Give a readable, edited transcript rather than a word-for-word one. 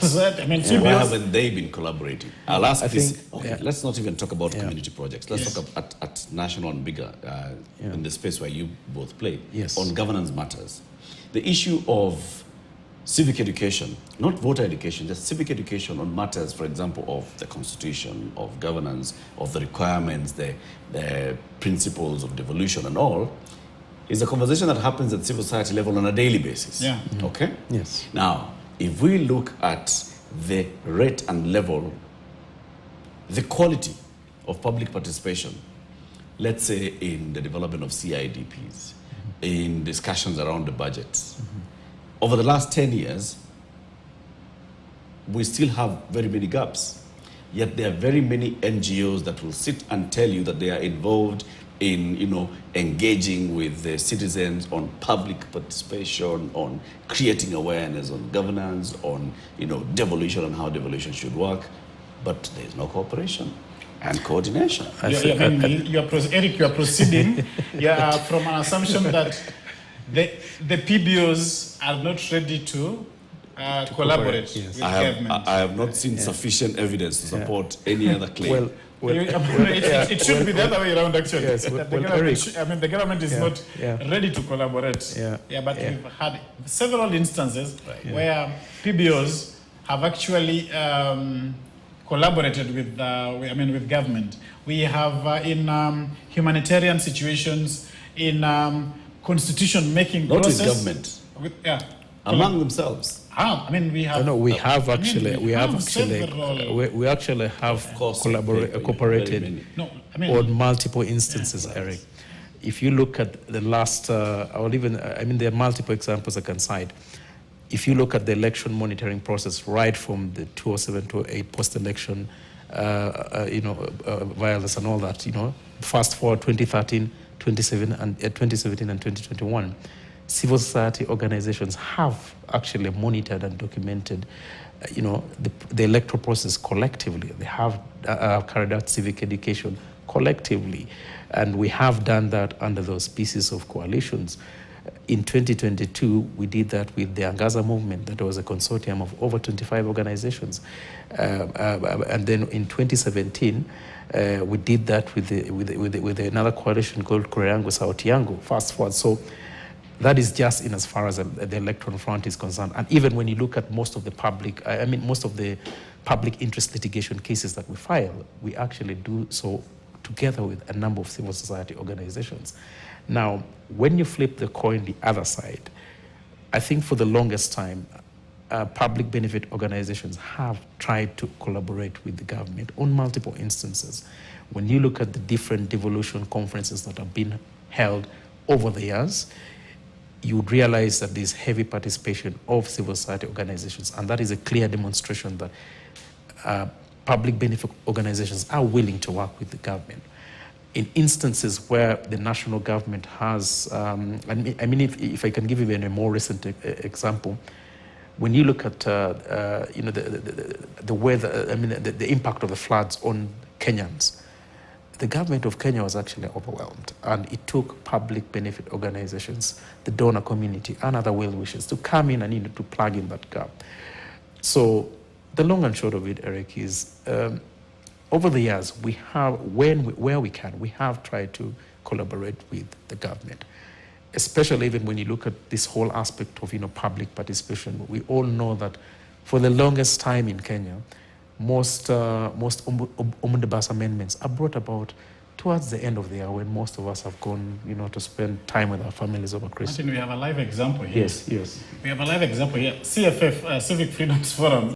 society. I mean, Why haven't they been collaborating? I'll ask this. Okay, let's not even talk about community projects. Let's talk at national and bigger, in the space where you both play, on governance matters. The issue of civic education, not voter education, just civic education on matters, for example, of the constitution, of governance, of the requirements, the principles of devolution and all, is a conversation that happens at civil society level on a daily basis. Yeah. Okay? Yes. Now, if we look at the rate and level, the quality of public participation, let's say in the development of CIDPs, in discussions around the budgets, over the last 10 years, we still have very many gaps. Yet there are very many NGOs that will sit and tell you that they are involved in, engaging with the citizens on public participation, on creating awareness, on governance, on, devolution and how devolution should work. But there is no cooperation and coordination. Eric, you are proceeding from an assumption that the PBOs are not ready to collaborate with government. I have not seen sufficient evidence to support any other claim. It should be the other way around, actually. Yes, the government is not ready to collaborate. But we've had several instances where PBOs have actually collaborated with government. We have in humanitarian situations, in constitution-making process. Not with government. Among themselves. We have. No, we actually have cooperated on multiple instances, Eric. If you look at the last, there are multiple examples I can cite. If you look at the election monitoring process, right from the 2007-2008 post-election, violence and all that, fast forward 2013, 2017 and 2021. Civil society organizations have actually monitored and documented, the electoral process collectively. They have carried out civic education collectively, and we have done that under those pieces of coalitions. In 2022, we did that with the Angaza movement. That was a consortium of over 25 organizations. And then in 2017, we did that with another coalition called Koreango Sauti Yangu. Fast forward. So that is just in as far as the electoral front is concerned. And even when you look at most of the public interest litigation cases that we file, we actually do so together with a number of civil society organizations. Now, when you flip the coin the other side, I think for the longest time, public benefit organizations have tried to collaborate with the government on multiple instances. When you look at the different devolution conferences that have been held over the years, you would realize that there's heavy participation of civil society organizations, and that is a clear demonstration that public benefit organizations are willing to work with the government. In instances where the national government has, if I can give you a more recent example, when you look at the weather, the impact of the floods on Kenyans, the government of Kenya was actually overwhelmed, and it took public benefit organizations, the donor community, and other well-wishers to come in and to plug in that gap. So the long and short of it, Eric, is over the years, we have, where we can, we have tried to collaborate with the government, especially even when you look at this whole aspect of public participation. We all know that for the longest time in Kenya, most omnibus amendments are brought about towards the end of the year when most of us have gone, to spend time with our families over Christmas. Martin, we have a live example here. Yes. We have a live example here. CFF, Civic Freedoms Forum.